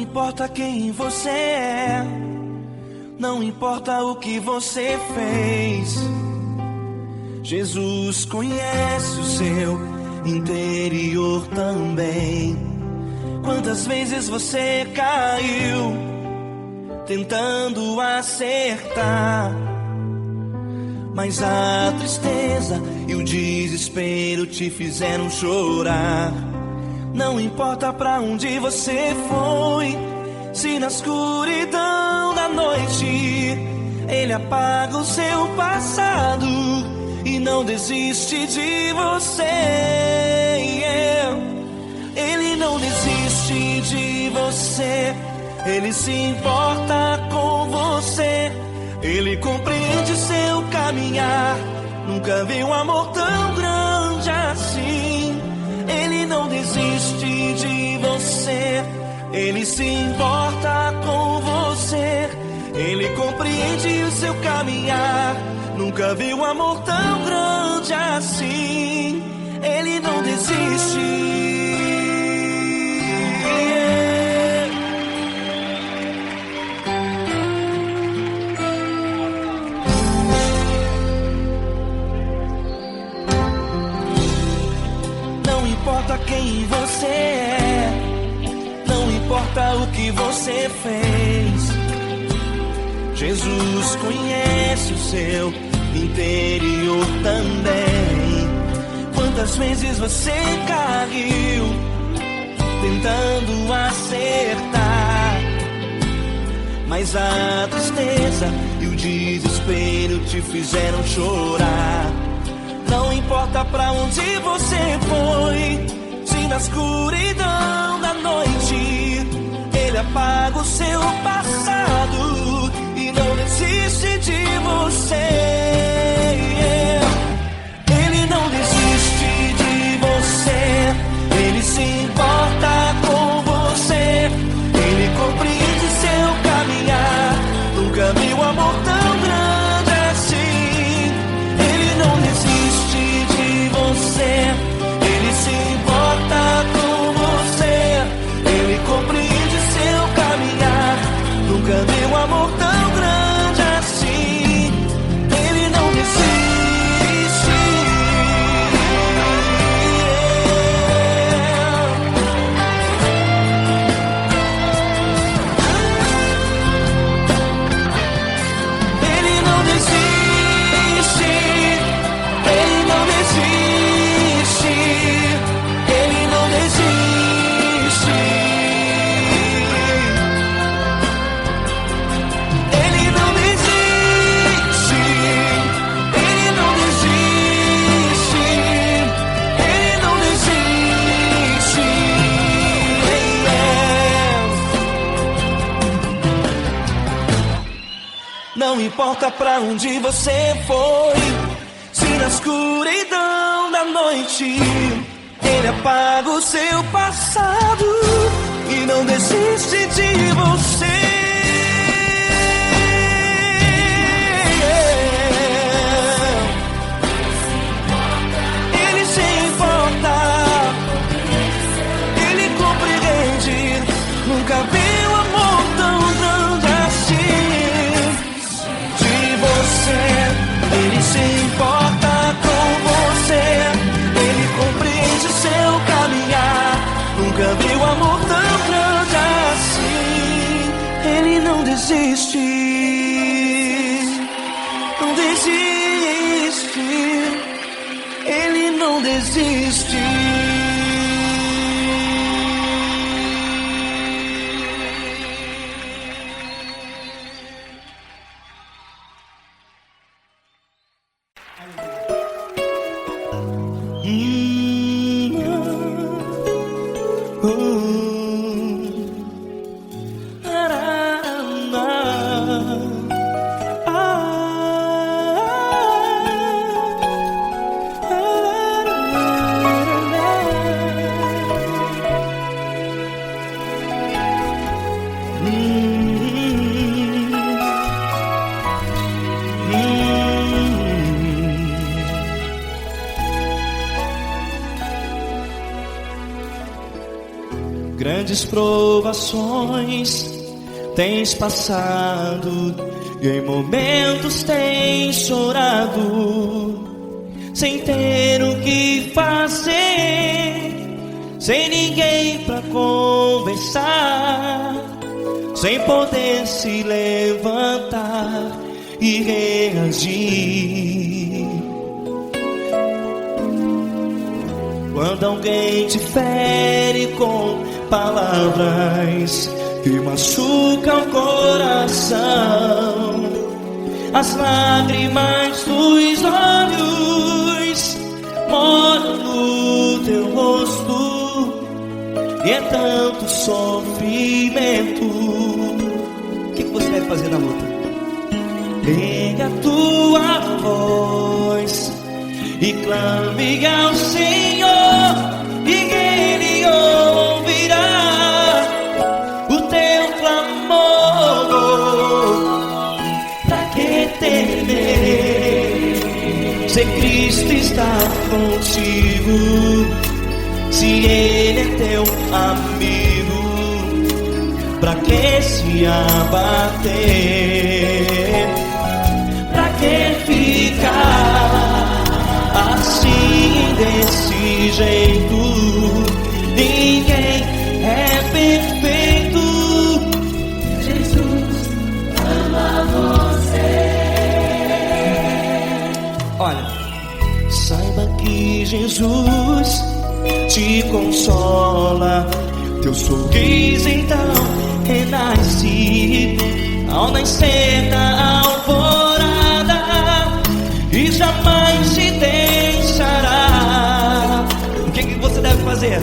importa quem você é, não importa o que você fez, Jesus conhece o seu interior também. Quantas vezes você caiu tentando acertar, mas a tristeza e o desespero te fizeram chorar. Não importa pra onde você foi, se na escuridão da noite Ele apaga o seu passado e não desiste de você. Ele não desiste de você, Ele se importa com você, Ele compreende seu caminhar. Nunca vi um amor tão grande assim. Ele não desiste de você, Ele se importa com você, Ele compreende o seu caminhar. Nunca vi um amor tão grande assim. Ele não desiste. Não importa quem você é, não importa o que você fez, Jesus conhece o seu interior também. Quantas vezes você caiu tentando acertar, mas a tristeza e o desespero te fizeram chorar. Não importa pra onde você foi, se na escuridão da noite Ele apaga o seu passado e não desiste de você. Ele não desiste de você, Ele se importa com você, Ele compreende seu caminhar. Nunca vi um amor tão grande assim. Ele não desiste de você, Ele se importa com você, Ele compreende seu caminhar. Nunca vi um amor tão grande assim. Ele não desiste. Ele não desiste. Ele não desiste. Ele não desiste. Ele não desiste. Ele não desiste. Ele não desiste. Não importa pra onde você foi, se na escuridão da noite Ele apaga o seu passado e não desiste de você. Ele se importa, Ele compreende. Nunca vi um amor tão grande assim. De você, Ele se importa com você, Ele compreende seu caminhar. Nunca vi um amor tão grande assim. Ele não desiste, não desiste. Ele não desiste. grandes provações tens passado, e em momentos tens chorado, sem ter o que fazer, sem ninguém pra conversar, sem poder se levantar e reagir. Quando alguém te fere com palavras que machucam o coração, as lágrimas dos olhos moram no teu rosto, e é tanto sofrimento. O que você deve fazer na luta? Pega a tua voz e clame ao Senhor, e Ele ouvirá o teu clamor. Pra que temer, se Cristo está contigo, se Ele é teu amigo? Pra que se abater? Pra que ficar assim, desse jeito? Ninguém é perfeito. Jesus ama você. Olha, saiba que Jesus te consola, teu sorriso então renasce ao nascer da alvorada, e jamais te deixará. O que você deve fazer?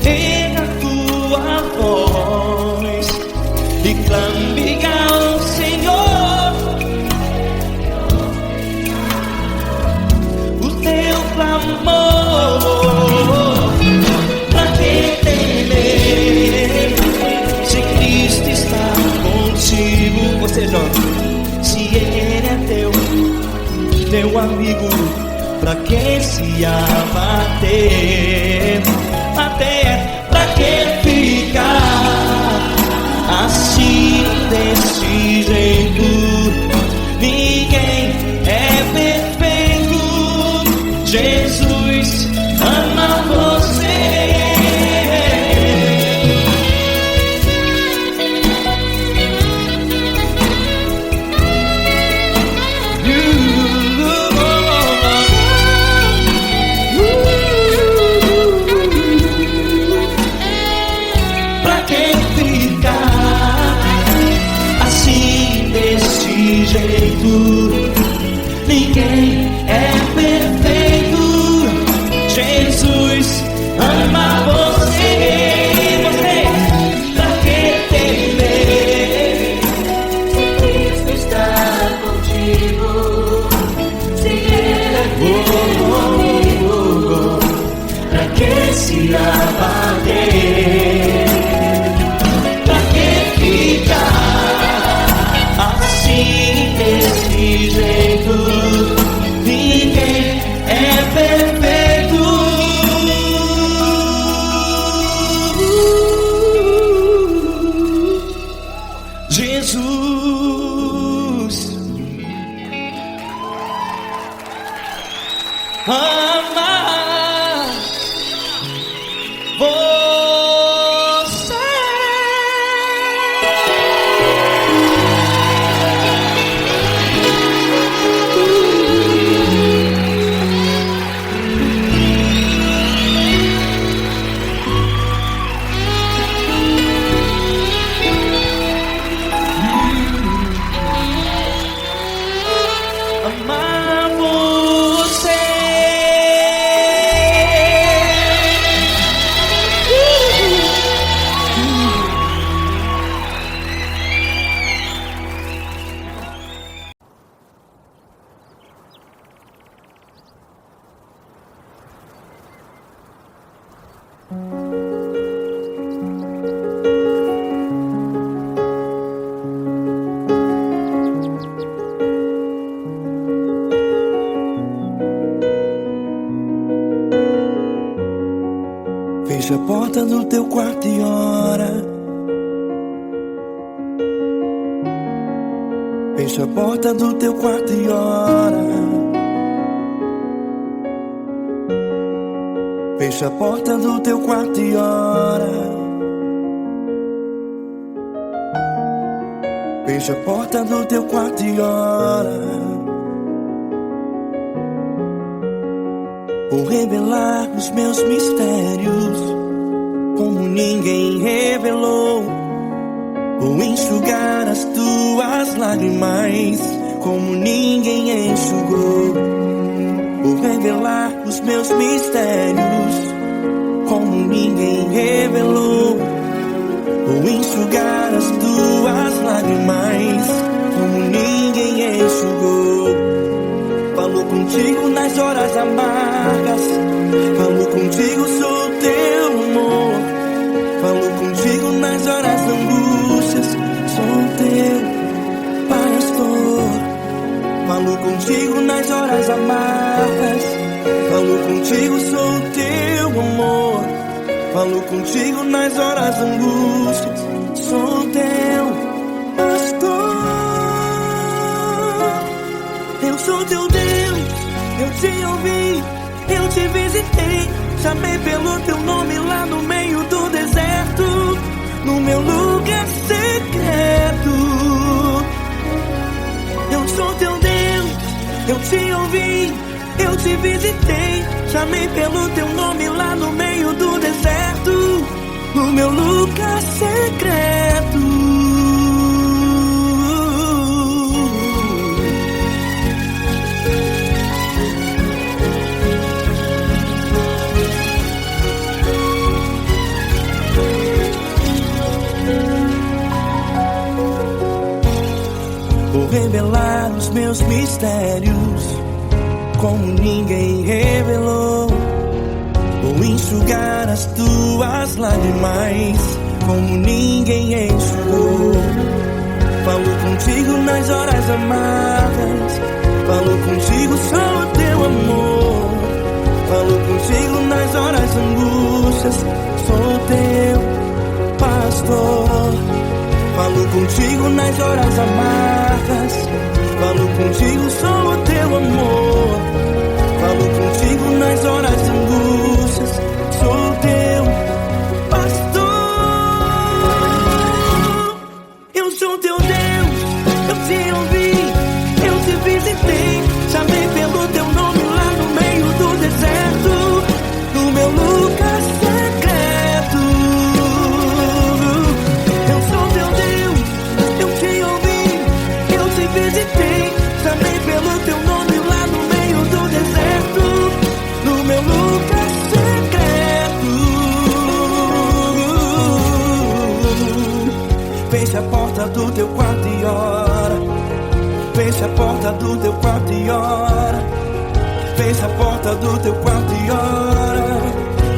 Pega a tua voz e clame ao Senhor, o teu clamor. Pra que temer, se Cristo está contigo? Você jovem, se Ele é teu amigo, pra que se abater? Até pra que ficar assim, desse jeito? Ninguém é perfeito. Jesus ama você. Ninguém é perfeito. Jesus ama você. Você, pra que temer, se Cristo está contigo, se Ele é teu amigo? Pra que se abater? Pra que ficar assim, desse jeito? Ninguém é perfeito. Jesus ama você. Amar você. teu quarto e ora. Fecha a porta do teu quarto e ora. Fecha a porta do teu quarto e ora. Fecha a porta do teu quarto e ora. Vou revelar os meus mistérios como ninguém revelou. Vou enxugar as tuas lágrimas como ninguém enxugou. Vou revelar os meus mistérios como ninguém revelou. Vou enxugar as tuas lágrimas como ninguém enxugou. Falo contigo nas horas amargas, falo contigo, sou teu amor. Falo contigo nas horas da angústias, sou teu pastor. Falo contigo nas horas amargas, falo contigo, sou teu amor. Falo contigo nas horas da angústias, sou teu pastor. Eu sou teu Deus, eu te ouvi, eu te visitei. Chamei pelo teu nome lá no meio do deserto, no meu lugar secreto. Eu sou teu Deus, eu te ouvi, eu te visitei. Chamei pelo teu nome lá no meio do deserto, no meu lugar secreto. Vou revelar os meus mistérios como ninguém revelou. Vou enxugar as tuas lágrimas como ninguém enxugou. Falo contigo nas horas amargas, falo contigo, sou teu amor. Falo contigo nas horas angústias, sou teu pastor. Falo contigo nas horas amargas, falo contigo, sou o teu amor. Falo contigo nas horas de angústias, sou teu pastor. Eu sou teu Deus, eu te ouvi, eu te visitei. Chamei pelo teu nome lá no meio do deserto, no meu lugar secreto. Eu sou teu Deus, eu te ouvi, eu te visitei. Chamei pelo teu nome lá no meio do deserto, no meu lugar secreto. Fecha a porta do teu quarto e ora. Fecha a porta do teu quarto e ora. Fecha a porta do teu quarto e ora.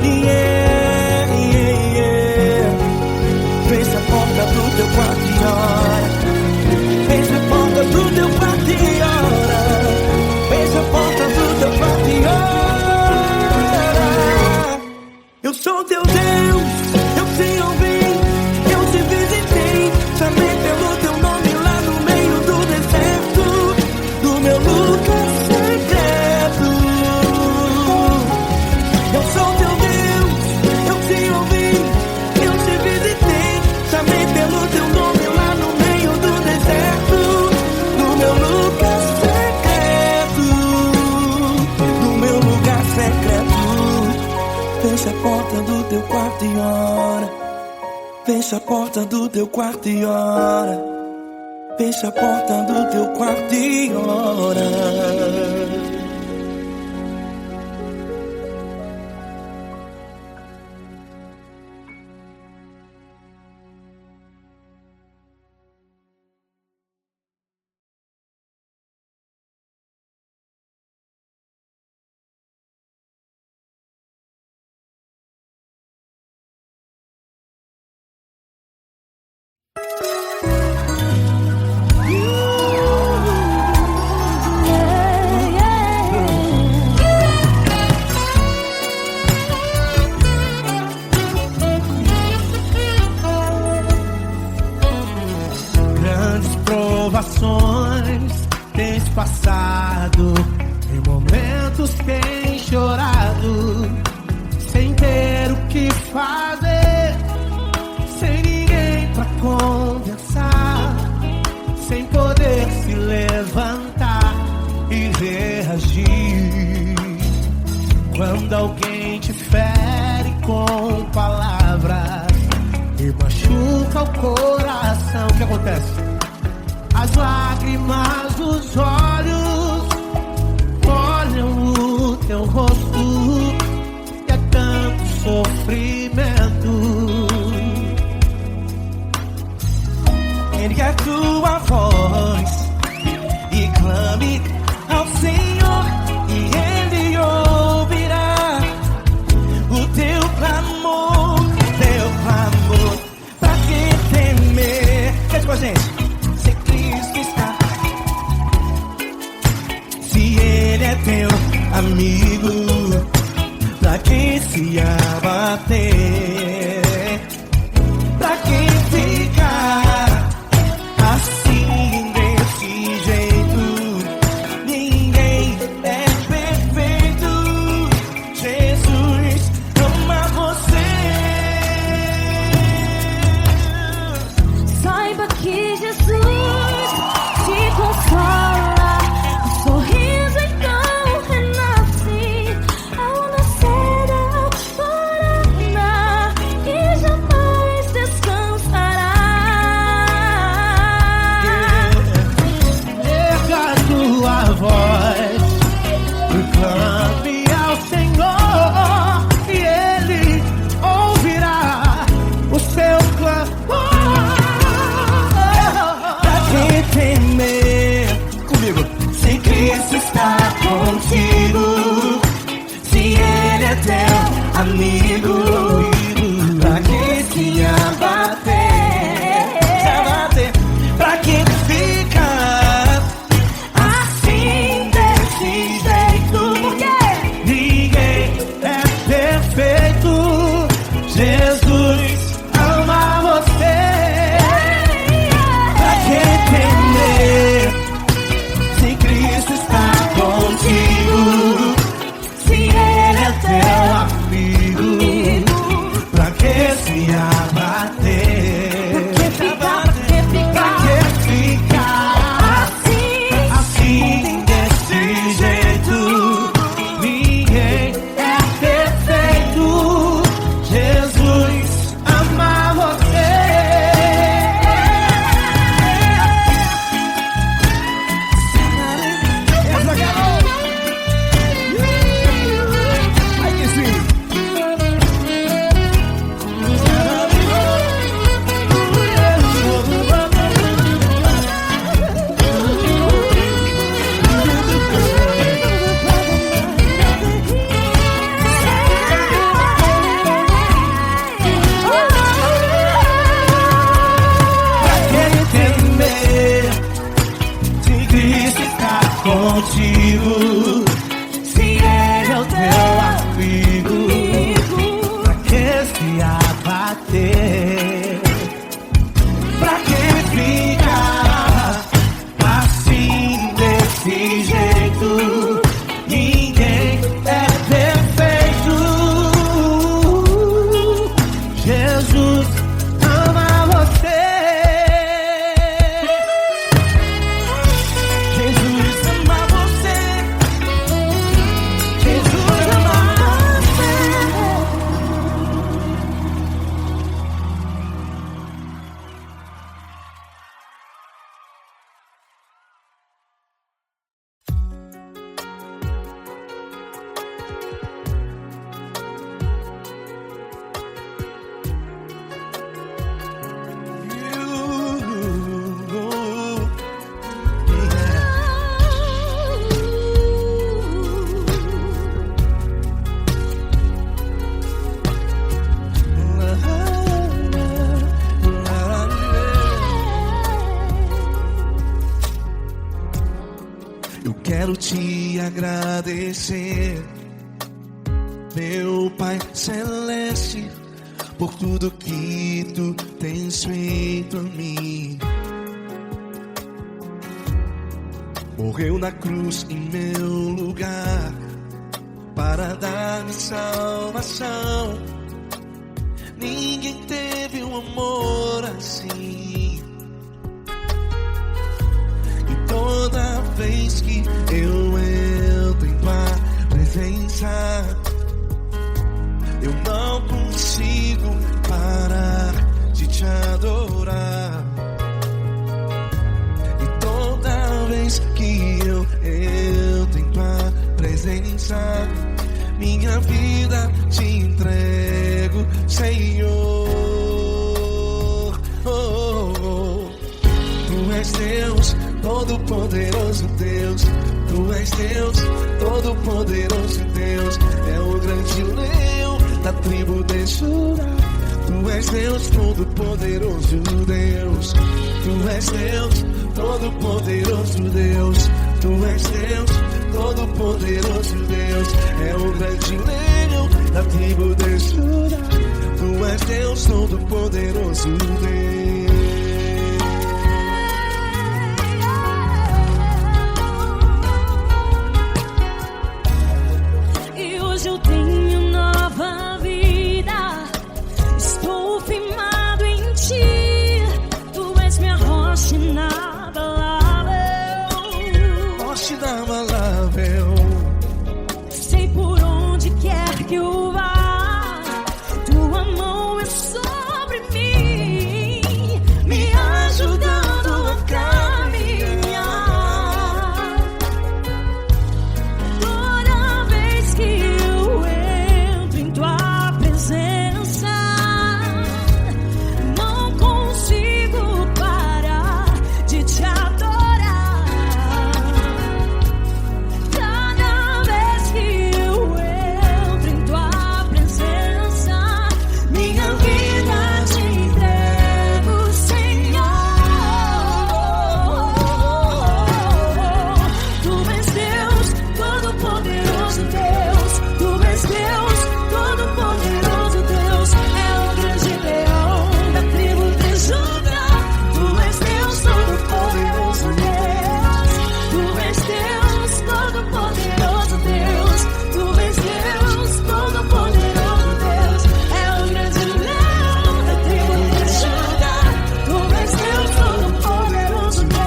Yeah, yeah, yeah. Fecha a porta do teu quarto e ora. Fecha a porta do teu quarto e ora. Fecha a porta do teu quarto e ora. Eu sou teu Deus, eu te ouvi, eu te visitei. Chamei pelo teu nome lá no meio do deserto, no meu lugar secreto. Eu sou teu Deus, eu te ouvi, eu te visitei. Chamei pelo teu nome lá no meio do deserto, no meu lugar secreto, no meu lugar secreto. Fecha a porta do teu quarto e ora. Fecha a porta do teu quarto e ora. Fecha a porta do teu quarto e ora. provações tens passado, em momentos tens chorado, sem ter o que fazer, sem ninguém pra conversar, sem poder se levantar e reagir. Quando alguém te fere com palavras e machuca o coração, o que acontece? As lágrimas dos olhos molham o teu rosto, e é tanto sofrimento. Ergue a tua voz e clame ao Senhor, e Ele ouvirá o teu clamor, pra que temer? Cante com a gente. Se Cristo está, se Ele é teu amigo, pra que se abater? Pra que ficar assim desse jeito? Ninguém é perfeito. Jesus ama você. Saiba que Jesus te consola, o sorriso então renasce ao nascer da alvorada e jamais descansará. Erga a tua voz e clame ao Senhor, e Ele ouvirá o seu clamor. Pra que temer? Comigo. Se Cristo está contigo, se Ele é teu amigo, pra que se abater? Pra que ficar assim desse jeito? Porque Ninguém é perfeito. Jesus ama você. Pra que temer? Se Cristo está contigo, se Ele é teu Amigo, pra que se abater? Pra que ficar assim desse jeito? Ninguém é perfeito. Jesus ama você. Essa garota. Ai que sim. Pra que temer? Se Cristo está contigo, se Ele é o teu amigo, pra que se abater? Pra que ficar assim desse jeito? Ninguém é perfeito. Jesus ama você. Jesus ama você. Jesus ama você. Eu quero te agradecer, meu Pai Celeste, por tudo que tu tens feito a mim. morreu na cruz em meu lugar para dar-me salvação. Ninguém teve um amor assim. E toda vez que eu entro em tua presença, eu não consigo parar de te adorar. E toda vez que eu entro em tua presença, minha vida te entrego, Senhor. Oh, oh, oh. Tu és Deus, Todo-Poderoso Deus. Tu és Deus, Todo-Poderoso Deus. É o grande leão da tribo de Judá. Tu és Deus, Todo-Poderoso Deus. Tu és Deus, Todo-Poderoso Deus. Tu és Deus, Todo-Poderoso Deus. É o grande leão da tribo de Judá. Tu és Deus, Todo-Poderoso Deus. E hoje eu tenho nova vida. Estou firmado em ti. Tu és minha rocha inabalável. Rocha inabalável. Sei por onde quer que eu vá, tua mão é sobre mim, me ajudando a caminhar. Toda vez que eu entro em tua presença, não consigo parar de te adorar. Cada vez que eu entro em tua presença, minha vida te entrego, Senhor. Tu és Deus, Todo-Poderoso Deus. Tu és Deus, Todo-Poderoso Deus. É o grande leão da tribo de Judá. Tu és Deus, Todo-Poderoso Deus. Tu és Deus, Todo-Poderoso Deus. Tu és Deus, Todo-Poderoso Deus. É o grande leão da tribo de Judá. Tu és Deus, Todo-Poderoso Deus.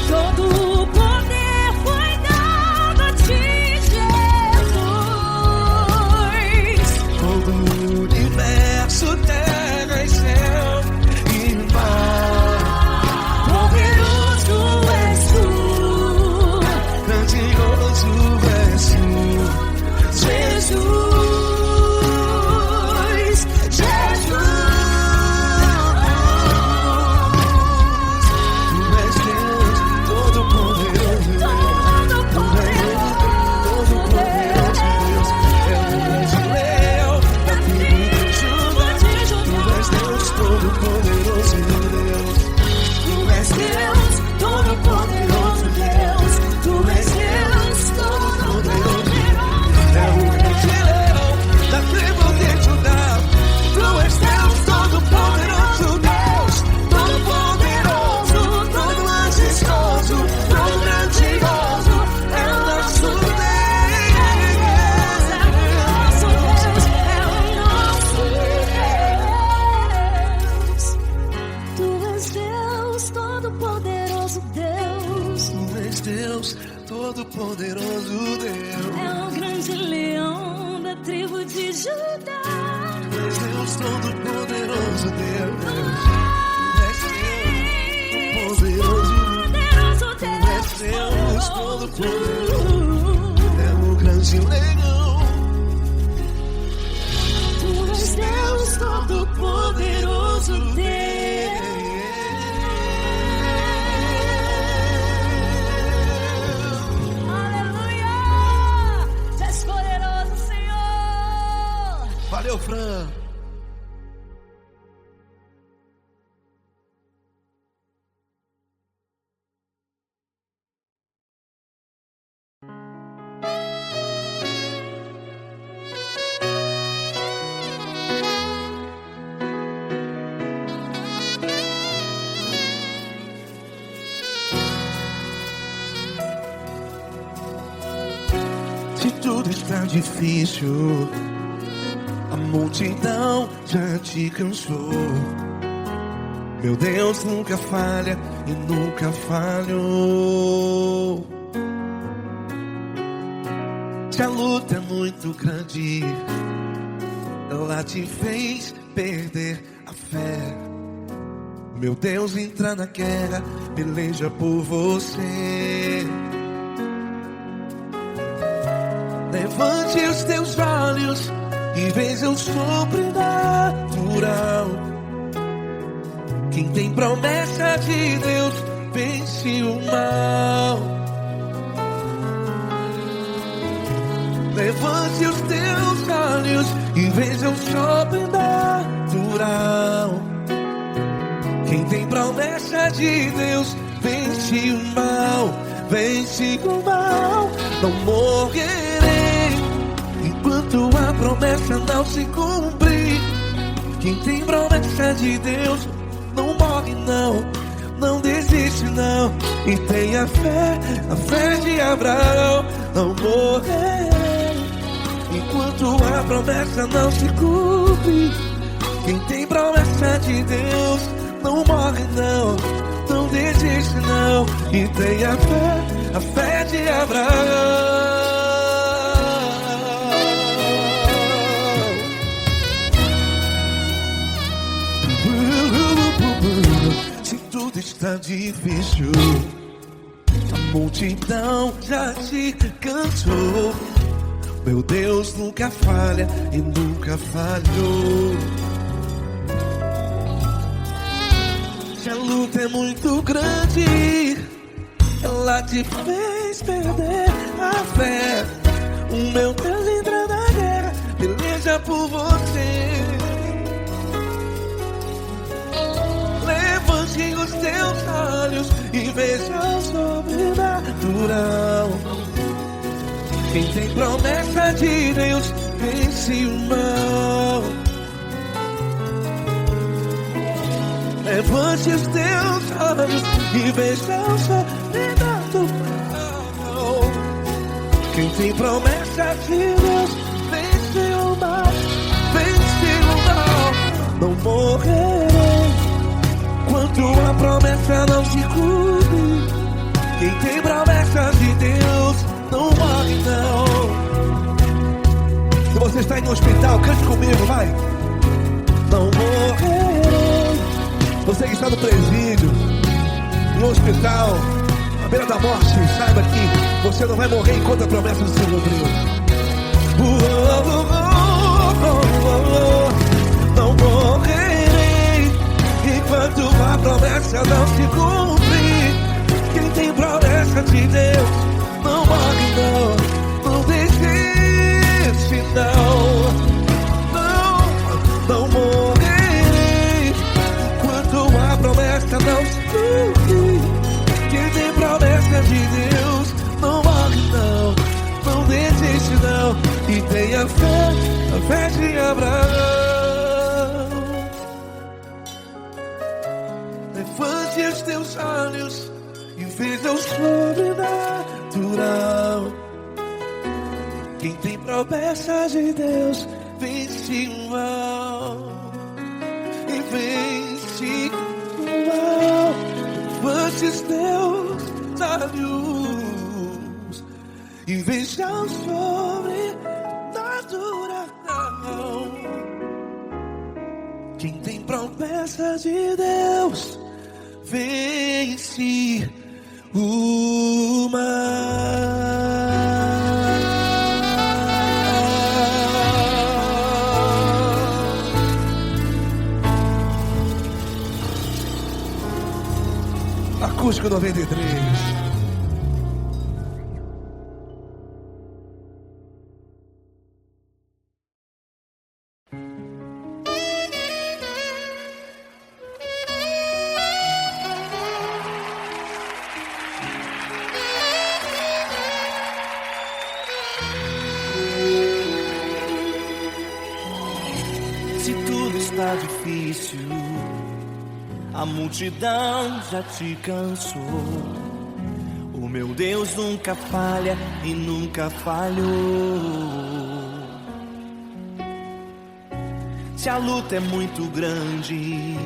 Todo o poder foi dado a ti, Jesus. Todo o universo, terra e céu e mar. Poderoso és tu, Grandioso és tu, Jesus. Jesus. Tu és Deus, Todo-Poderoso Deus. Tu és Deus, Todo-Poderoso Deus. É o grande leão da tribo de Judá. Tu és Deus, Todo-Poderoso Deus. Tu és Deus, Todo-Poderoso Deus. Tu és Deus, Todo-Poderoso Deus. É o grande leão da tribo de Judá. Tu és Deus, Todo-Poderoso Deus. Todo-Poderoso, todo majestoso, todo grandioso. É o nosso Deus. Tu és Deus, Todo-Poderoso Deus. Tu és Deus, Todo-Poderoso Deus. É o grande leão da tribo de Judá. Tu és Deus, Todo-Poderoso Deus. Tu és Deus, Todo-Poderoso. Poderoso Tu és Deus, Todo-Poderoso. É o grande leão. Tu és Deus, Todo-Poderoso Deus. Aleluia! Tu és poderoso, Senhor. Valeu, Fran. difícil, a multidão já te cansou. Meu Deus nunca falha e nunca falhou. Se a luta é muito grande, ela te fez perder a fé. Meu Deus entra na guerra, peleja por você. Levante os teus olhos e veja o sobrenatural. Quem tem promessa de Deus vence o mal. Levante os teus olhos e veja o sobrenatural. Quem tem promessa de Deus vence o mal. Vence o mal. Não morrerei enquanto a promessa não se cumprir. Quem tem promessa de Deus não morre não, não desiste não. E tenha fé, a fé de Abraão. Não morrerei enquanto a promessa não se cumpre. Quem tem promessa de Deus não morre não, não desiste não. E tenha fé, a fé de Abraão. Se tudo está difícil, a multidão já te cansou. Meu Deus nunca falha e nunca falhou. Se a luta é muito grande, ela te fez perder a fé. O meu Deus entra na guerra, peleja por você. Levante os teus olhos e veja o sobrenatural. Quem tem promessa de Deus vence o mal. Levante os teus olhos e veja o sobrenatural. Quem tem promessa de Deus vence o mal. Vence o mal. Não morrerei enquanto a promessa não se cumpre. Quem tem promessa de Deus não morre não. Se você está em um hospital, cante comigo, vai. Não morrerei. Você que está no presídio, em um hospital, à beira da morte, saiba que você não vai morrer enquanto a promessa não se cumpriu. Não morrerei enquanto a promessa não se cumprir. Quem tem promessa de Deus não morre não, não desiste não. Não morrerei enquanto a promessa não se cumprir. Quem tem promessa de Deus não morre não, não desiste não. E tenha fé, a fé de Abraão. Levante os teus olhos e veja o sobrenatural. Quem tem promessa de Deus vence o mal. E vence o mal. Levante os teus olhos e veja o sobrenatural. Quem tem promessa de Deus vence o mal. Acústico 93. Se tudo está difícil, a multidão já te cansou. O meu Deus nunca falha e nunca falhou. Se a luta é muito grande,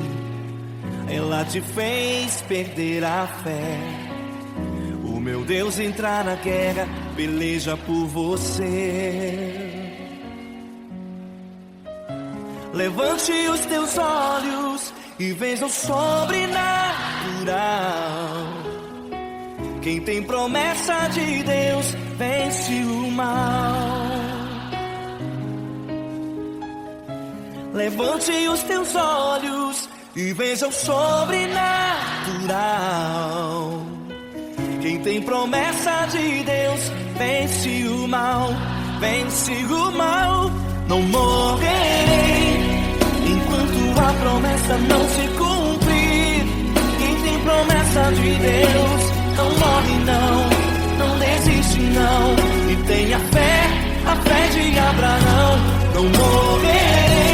ela te fez perder a fé. O meu Deus entrar na guerra, peleja por você. Levante os teus olhos e veja o sobrenatural. Quem tem promessa de Deus vence o mal. Levante os teus olhos e veja o sobrenatural. Quem tem promessa de Deus vence o mal, vence o mal. Não morrerei enquanto a promessa não se cumprir. Quem tem promessa de Deus não morre não desiste não. E tenha fé, a fé de Abraão. Não morrerei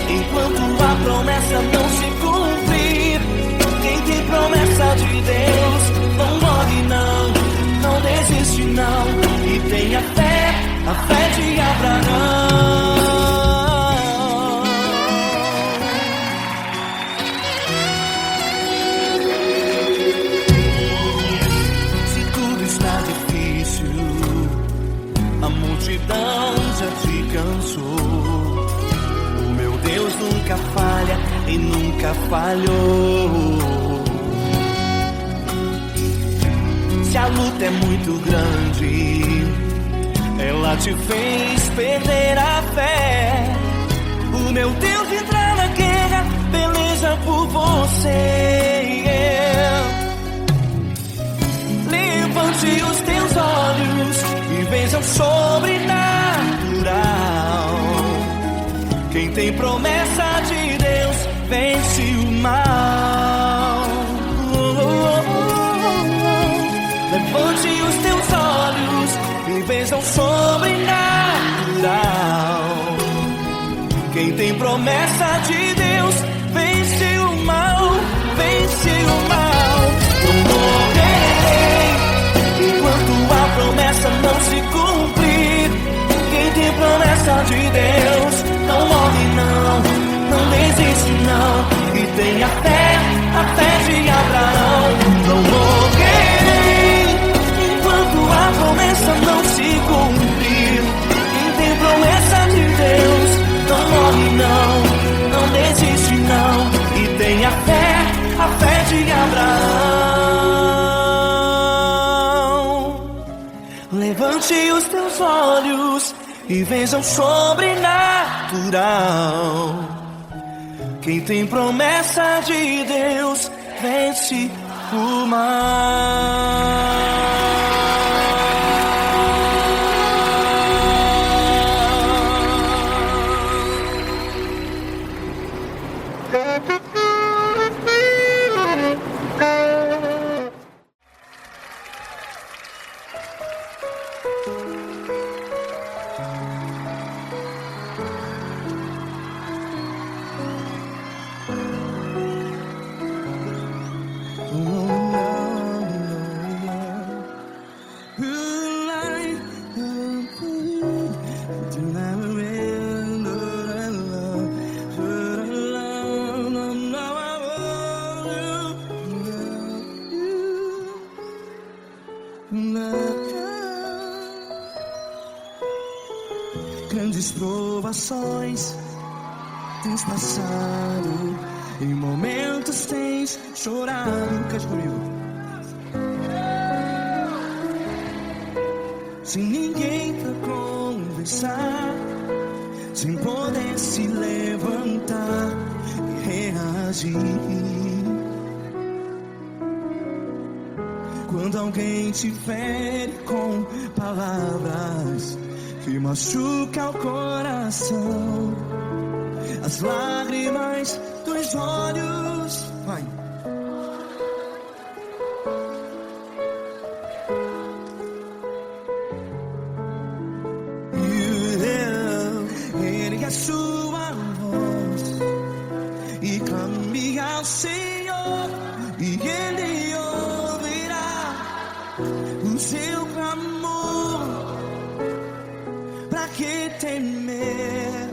enquanto a promessa não se cumprir. Quem tem promessa de Deus não morre não desiste não. E tenha fé, a fé de Abraão. Se tudo está difícil, a multidão já te cansou. O meu Deus nunca falha e nunca falhou. Se a luta é muito grande, ela te fez perder a fé. O meu Deus entrar na guerra, peleja por você. Levante os teus olhos e veja o sobrenatural. Quem tem promessa de Deus vence o mal. Levante os teus olhos e veja o sobrenatural. Quem tem promessa de Deus vence o mal, vence o mal. Não morrerei enquanto a promessa não se cumprir. Quem tem promessa de Deus não morre não desiste não. E tenha fé, a fé de Abraão. Não morrerei enquanto a promessa não se cumprir. Quem tem promessa de Deus não morre não desiste não. E tenha fé, a fé de Abraão. Levante os teus olhos e veja o sobrenatural. Quem tem promessa de Deus vence o mal. Grandes provações tens passado, em momentos tens chorado. Cante comigo. Sem ninguém pra conversar, sem poder se levantar e reagir. Quando alguém te fere com palavras que machuca o coração, as lágrimas dos olhos, vai. Ergue a sua voz e clame ao Senhor, e Ele ouvirá o seu clamor. Pra que temer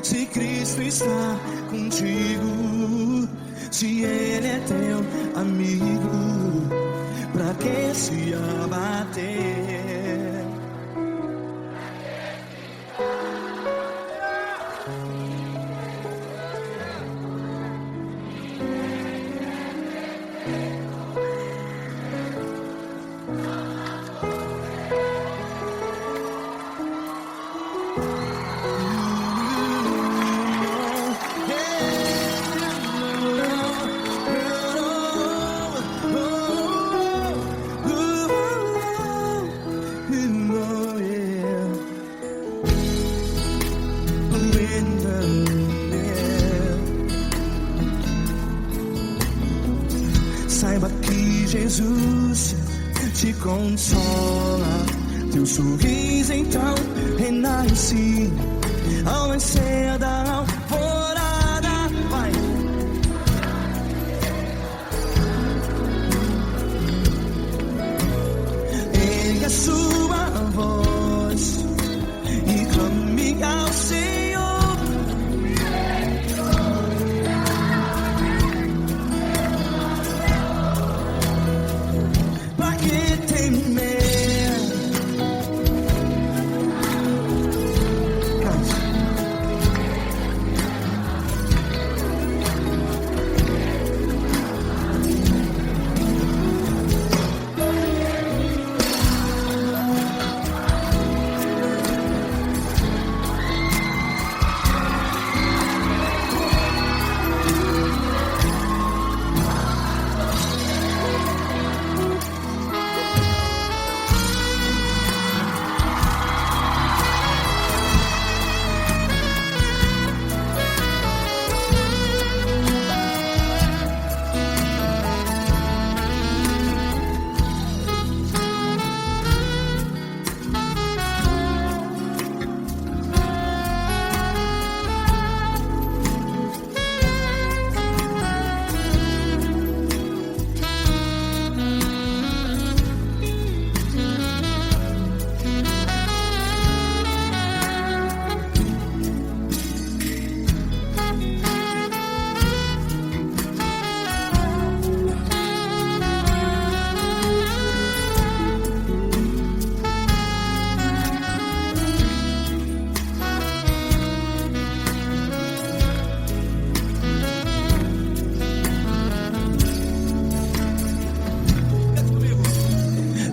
se Cristo está contigo? Se ele é teu amigo, pra que se abater? Saiba que Jesus te consola, teu sorriso então renasce ao nascer da alvorada. Vai. Ergue a sua voz e clame ao Senhor. Pra que temer?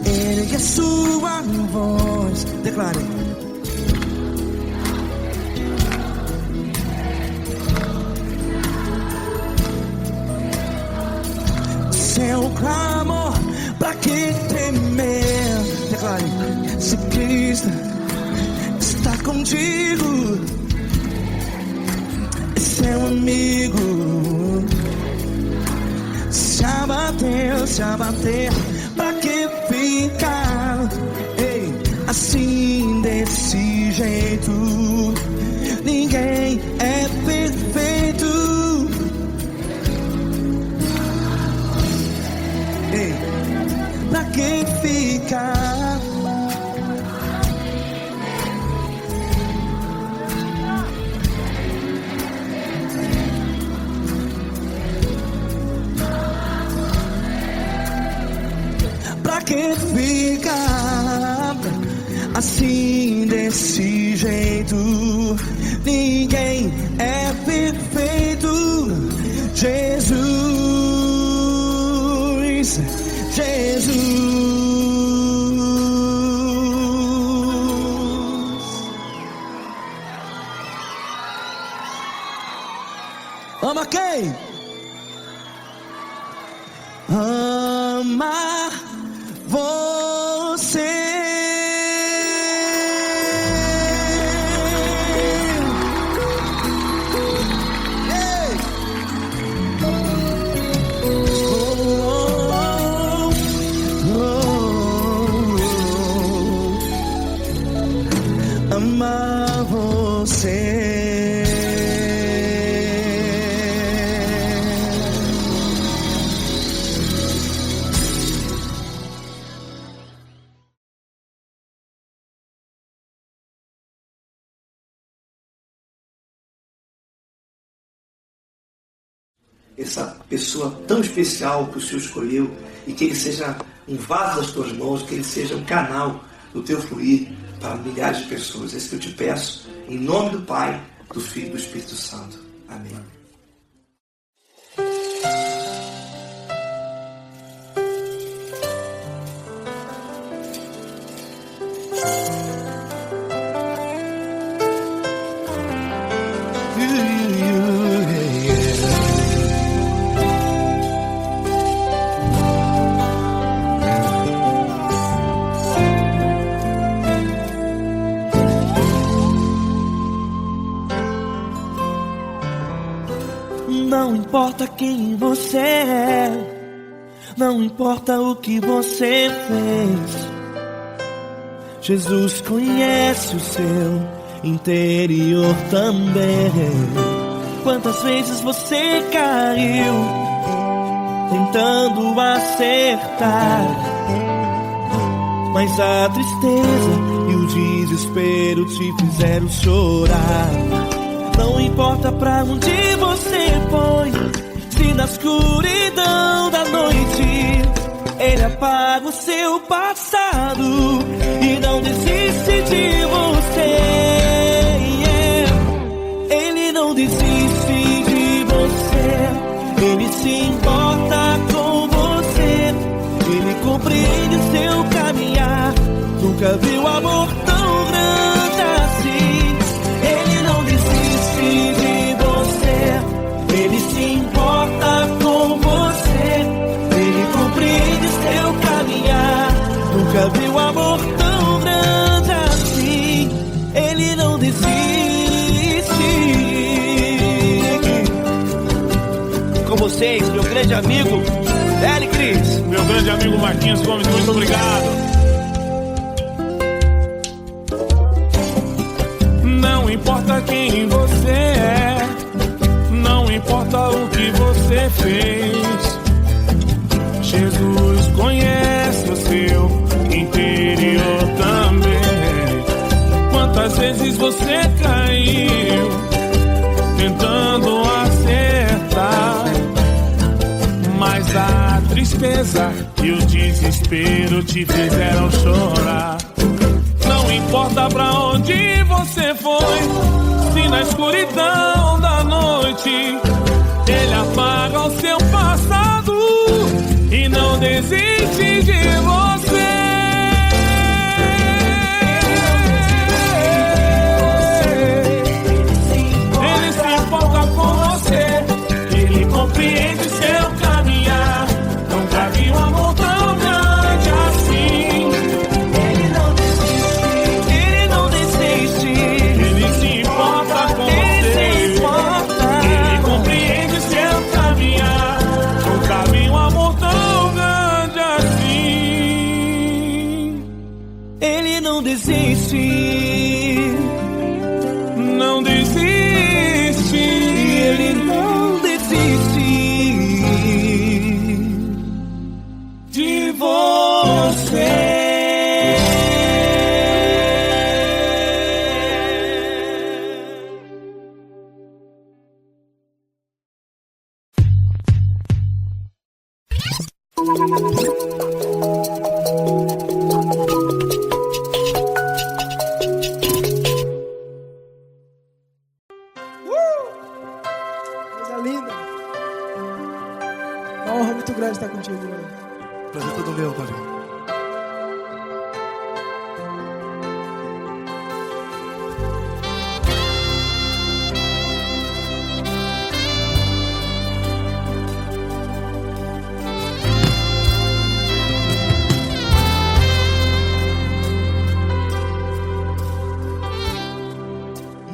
Ergue a sua voz, declare. Seu clamor, pra que temer? Declare. Se Cristo está contigo, é seu amigo. Se abater, pra que ficar, ei, assim desse jeito? Ninguém é perfeito. Ei, pra que ficar? Pra que ficar assim desse jeito? Ninguém é perfeito. Jesus, Jesus. Ama quem? Ama você. Ei. Ama você. essa pessoa tão especial que o Senhor escolheu, e que ele seja um vaso das tuas mãos, que ele seja um canal do teu fluir para milhares de pessoas. É isso que eu te peço, em nome do Pai, do Filho e do Espírito Santo. Amém. Não importa quem você é, não importa o que você fez, Jesus conhece o seu interior também. Quantas vezes você caiu tentando acertar, mas a tristeza e o desespero te fizeram chorar. Não importa pra onde você foi, se na escuridão da noite Ele apaga o seu passado e não desiste de você. Ele não desiste de você, Ele se importa com você, Ele compreende o seu caminhar. Nunca viu amor tão grande assim. Ele não desiste de você, Ele se importa com você, Ele compreende seu caminhar. Nunca viu amor tão grande assim. Ele não desiste. Com vocês, meu grande amigo L. Cris, meu grande amigo Marquinhos Gomes, muito obrigado. Não importa quem você é, não importa o que você fez, Jesus conhece o seu interior também. Quantas vezes você caiu tentando acertar, mas a tristeza e o desespero te fizeram chorar. Não importa pra onde você foi, se na escuridão da noite Ele apaga o seu passado e não desiste de você. Ele se importa com você, Ele compreende seu caminhar. Nunca vi um amor tão grande assim. Não desiste, não desiste, Ele não desiste de você. Estar contigo, mano. Prazer todo meu, Paulinho.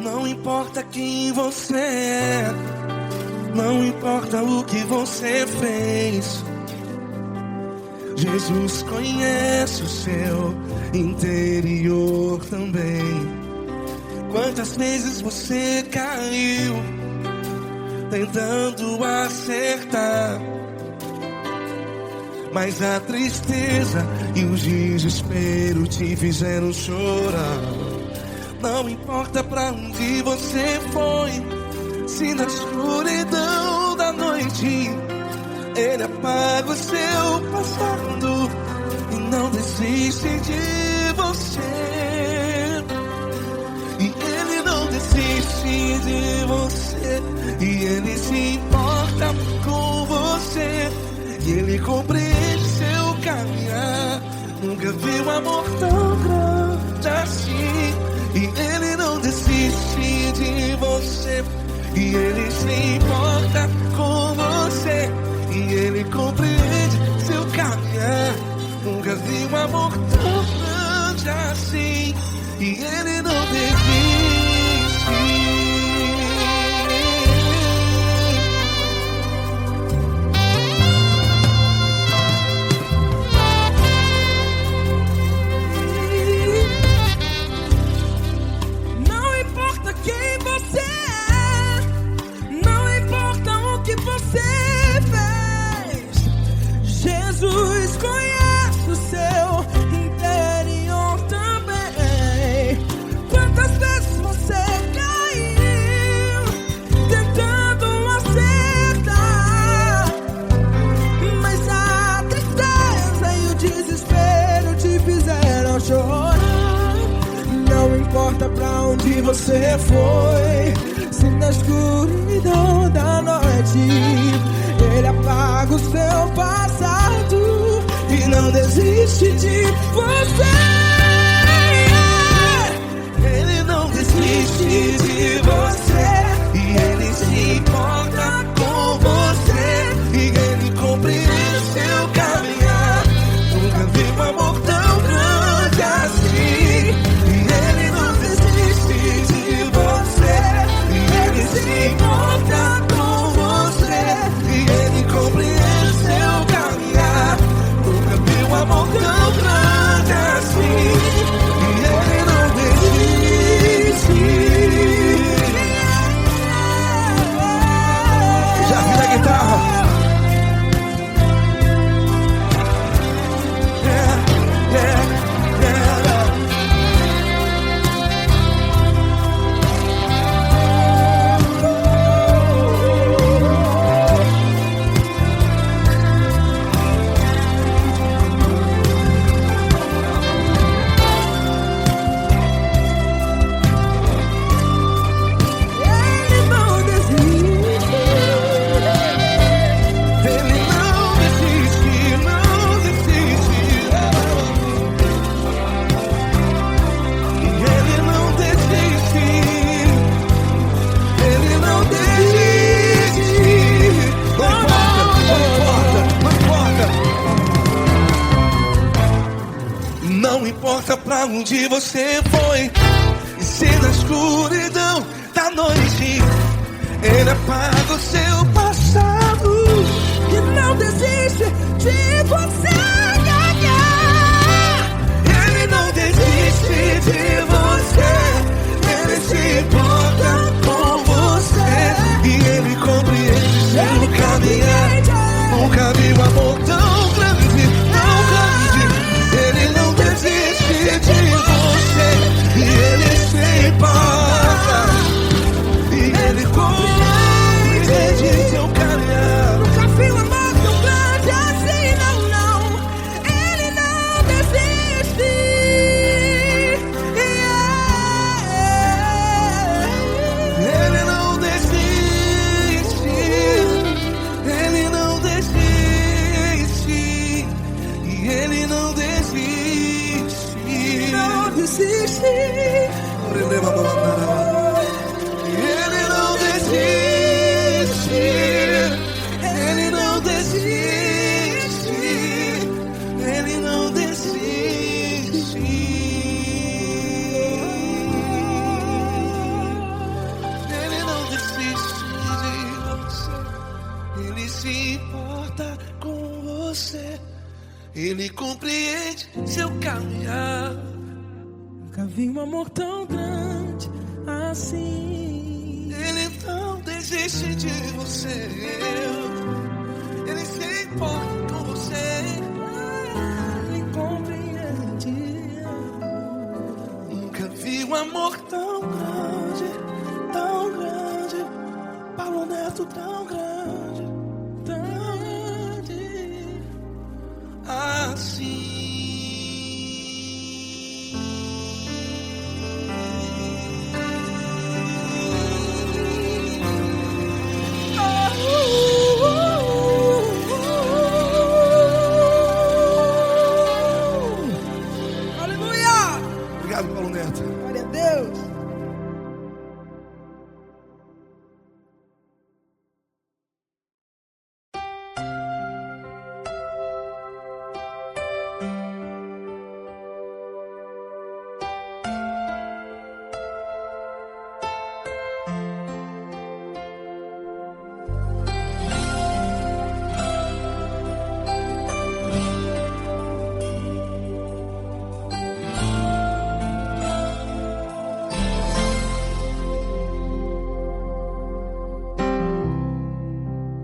Não importa quem você é, não importa o que você fez, Jesus conhece o seu interior também. Quantas vezes você caiu tentando acertar, mas a tristeza e o desespero te fizeram chorar. Não importa pra onde você foi, se na escuridão da noite noite. Ele apaga o seu passado e não desiste de você. E ele não desiste de você. E ele se importa com você. E ele compreende seu caminhar. Nunca vi um amor tão grande assim. E ele não desiste de você. E ele se importa com você. E ele compreende seu caminhar. Nunca vi um amor tão grande assim. E ele não desiste. Não importa quem você é, não importa o que você fez, Jesus conhece o seu interior também. Quantas vezes você caiu tentando acertar, mas a tristeza e o desespero te fizeram chorar. Não importa pra onde você foi, se na escuridão da noite ele apaga o seu passado e não desiste de você. Ele não desiste de você. E ele se importa com você. E ele compreende seu caminhar. Nunca vi um amor tão grande assim. E ele não desiste de você. E ele se importa com você. E ele compreende seu caminhar. Nunca vi um amor tão grande assim. E ele não desiste. Já vi na guitarra. Ele não desiste. Ele não desiste, não desiste. E ele não desiste. Ele não desiste. Não importa pra onde você foi. E se na escuridão da noite ele apaga o seu passado E não desiste de você. ele não desiste de você. Ele se importa com você. E ele compreende seu caminhar. Nunca vi um amor tão grande, tão grande. Ele não desiste de você. E ele se importa. E ele compreende seu caminhar. Nunca vi um amor tão grande assim, não, não. Ele não desiste. Ele não desiste. Ele não desiste. E ele não desiste. Não desiste. Ele não desiste. Ele não desiste. Ele não desiste. Ele não desiste de você. Ele se importa com você. Ele compreende seu caminhar. Nunca vi um amor tão grande assim. Ele não desiste de você. Ele se importa com você. Ele compreende. Nunca vi um amor tão grande, tão grande. Paulo Neto tão grande. vontade assim. Aleluia! Obrigado, Paulo Neto. Glória a Deus.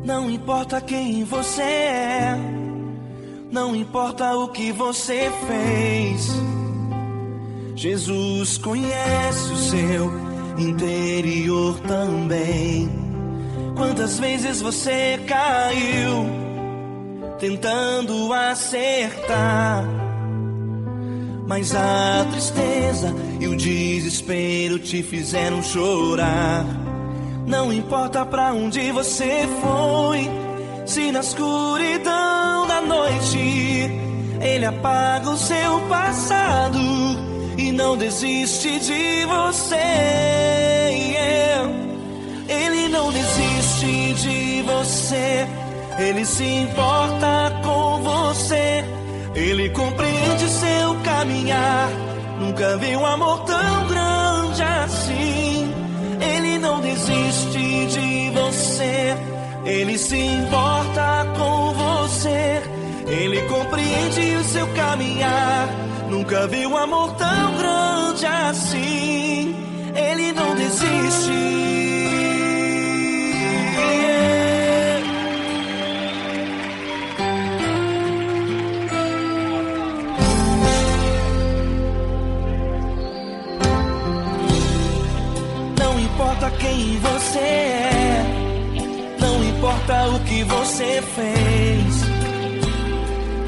Não importa quem você é, não importa o que você fez, Jesus conhece o seu interior também. Quantas vezes você caiu tentando acertar, mas a tristeza e o desespero te fizeram chorar. Não importa pra onde você foi, se na escuridão da noite Ele apaga o seu passado e não desiste de você. Ele não desiste de você, Ele se importa com você, Ele compreende seu caminhar. Nunca vi um amor tão grande assim. Ele não desiste de você, Ele se importa com você, Ele compreende o seu caminhar. Nunca vi um amor tão grande assim. Ele não desiste. Não importa quem você é, não importa o que você fez,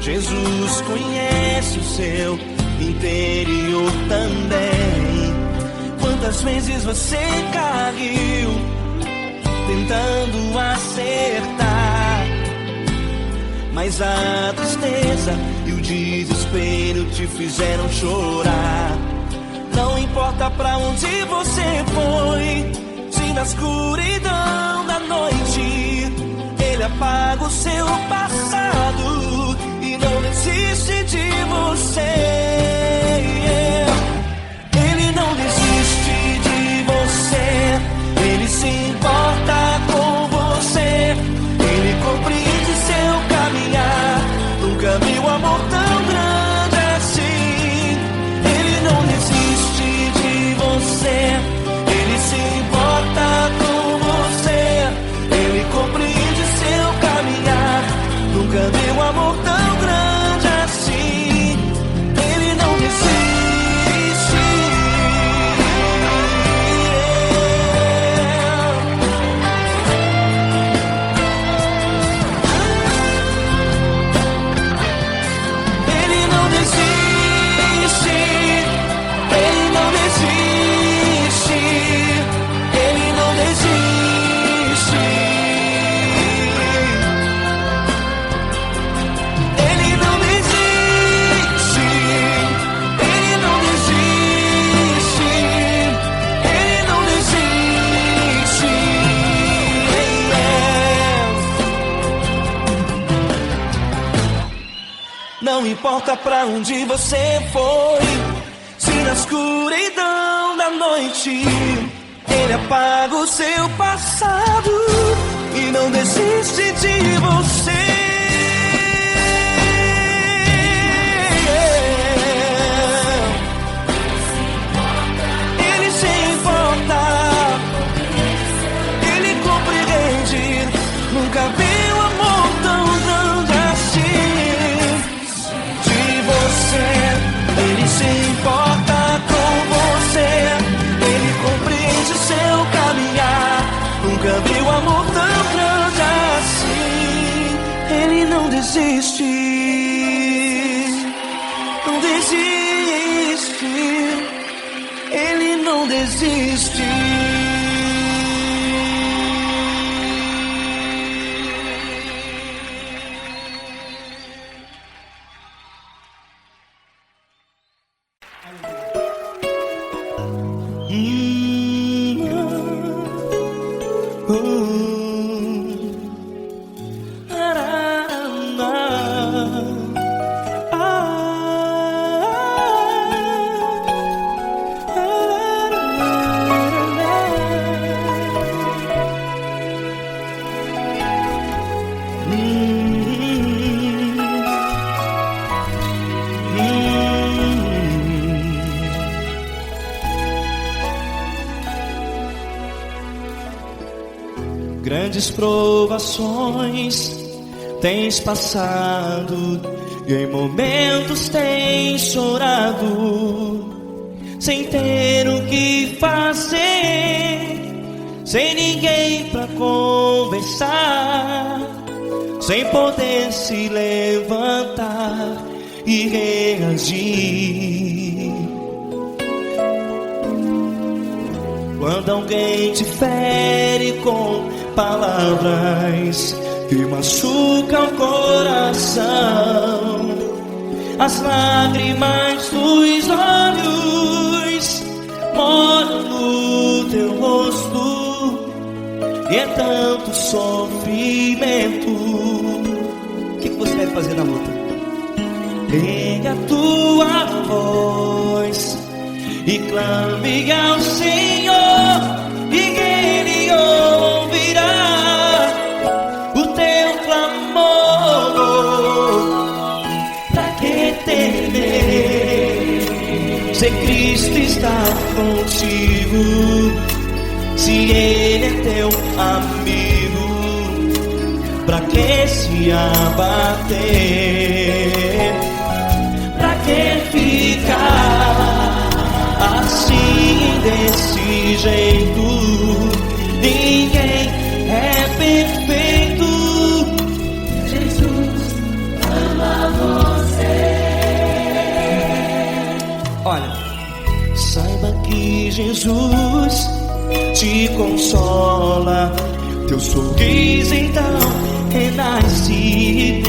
Jesus conhece o seu interior também. Quantas vezes você caiu tentando acertar, mas a tristeza e o desespero te fizeram chorar. Não importa pra onde você foi, se na escuridão da noite Ele apaga o seu passado e não desiste de você. Ele não desiste de você, Ele se importa com você, Ele compreende seu caminhar. Nunca vi um amor tão grande assim. Ele não desiste de você, Ele se importa com você, Ele compreende seu caminhar. Nunca vi um amor tão grande assim. Ele não desiste. Ele não desiste. Ele não desiste. Ele não desiste. Ele não desiste. Ele não desiste. Ele não desiste. Não importa pra onde você foi, se na escuridão da noite Ele apaga o seu passado e não desiste de você. Ele se importa, Ele compreende. Nunca vi um amor tão grande assim. De você, Ele se importa com você, Ele compreende seu caminhar. Nunca vi um amor tão grande assim. desiste, não desiste, Ele não desiste. Grandes provações tens passado e em momentos tens chorado, sem ter o que fazer, sem ninguém pra conversar, sem poder se levantar e reagir. Quando alguém te fere com palavras que machucam o coração, as lágrimas dos olhos molham no teu rosto, e é tanto sofrimento. O que você deve fazer na luta? Ergue a tua voz e clame ao Senhor, e Ele ouvirá o teu clamor. Pra que temer, se Cristo está contigo, se Ele é teu amigo? Pra que se abater? Pra que ficar assim, desse jeito? Ninguém é perfeito. Jesus ama você. Olha, saiba que Jesus te consola, teu sorriso então renasce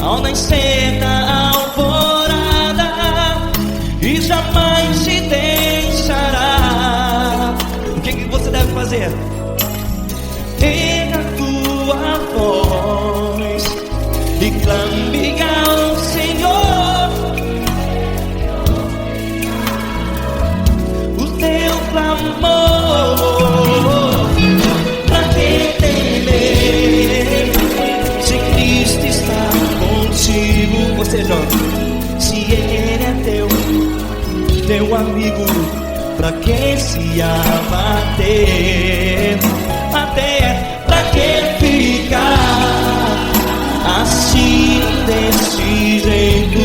ao nascer da alvorada, e jamais te deixará. O que você deve fazer? Erga a tua voz e clame ao Senhor, o teu clamor. Pra que temer, se Cristo está contigo? Você joga. Se Ele é teu amigo, pra que se abater? Até pra que ficar assim, desse jeito?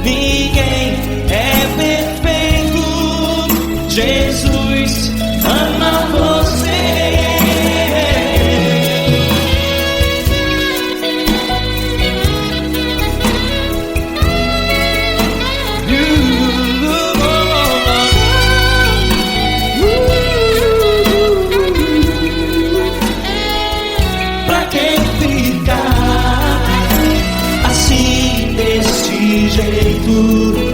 Ninguém é perfeito. Jesus ama você. Jeito,